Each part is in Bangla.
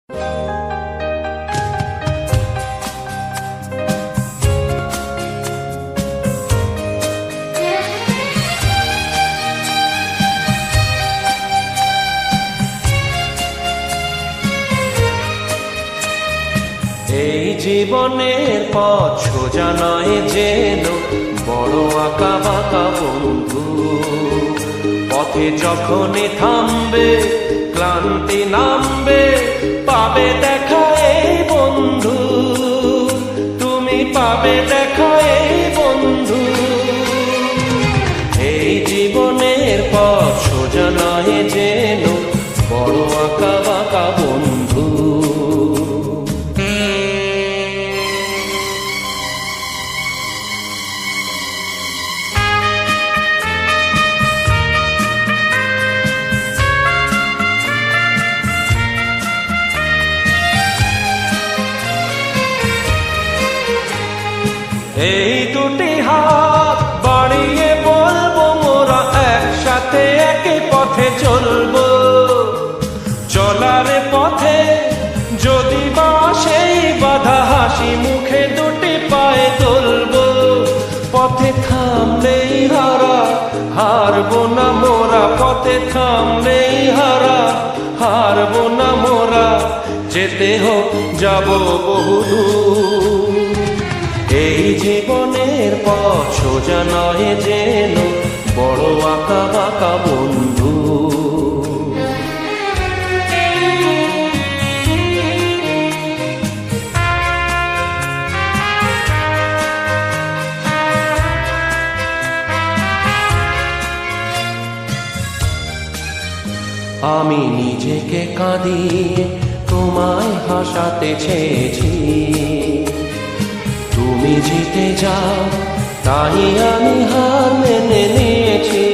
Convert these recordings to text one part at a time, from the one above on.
এই জীবনের পথ সোজা নয় যেন বড় আঁকা বাঁকা বন্ধু। পথে যখনই থামবে ক্লান্তি নামবে, পাবে দেখা এই বন্ধু, তুমি পাবে দেখা এই বন্ধু। এই জীবনের পথ সোজা নয় যেন বড় আঁকা বাঁকা বন্ধু। এই দুটি হাত বাড়িয়ে বলবো মোরা একসাথে একই পথে চলবো। চলার পথে যদি বা সেই বাধা, হাসি মুখে দুটি পায়ে তুলবো। পথে থামলেই হারা, হারবো না মোরা। পথে থামলেই হারা, হারবো না মোরা। যেতে হোক যাবো বহুদূর। এই জীবনের পথ সোজা নয় যেন বড় আঁকা বাঁকা বন্ধু। আমি নিজেকে কাঁদিয়ে তোমায় হাসাতে চেয়েছি। তুমি জিতে যাও তাই আমি হার মেনে নিয়েছি।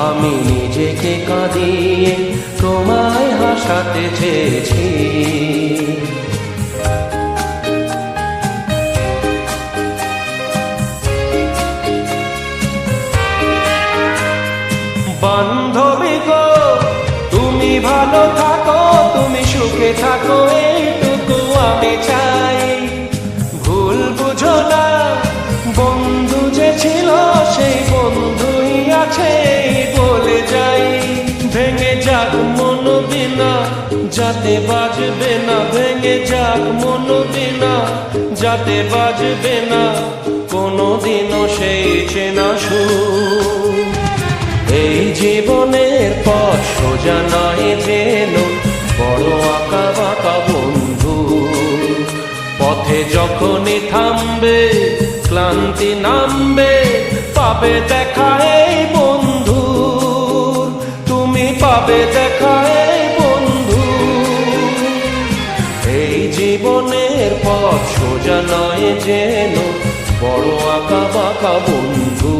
আমি নিজেকে কাঁদিয়ে তোমায় হাসাতে চেয়েছি। বান্ধবী গো তুমি ভালো থাকো, তুমি সুখে থাকো, এইটুকু আমি চাই। ভুল বুঝো না, বন্ধু যে ছিল সেই বন্ধুই আছে বলে যাই। ভেঙে যাক মন বিনা যাতে বাজবে না, ভেঙে যাক মন বিনা যাতে বাজবে না কোনোদিনও সেই চেনা সুর। এই জীবনের পথ সোজা নয় যেন বড় আঁকা বাঁকা বন্ধু। পথে যখনই থামবে ক্লান্তি নামবে, পাবে দেখা এই বন্ধু, তুমি পাবে দেখা এই বন্ধু। এই জীবনের পথ সোজা নয় যেন বড় আঁকা বাঁকা বন্ধু।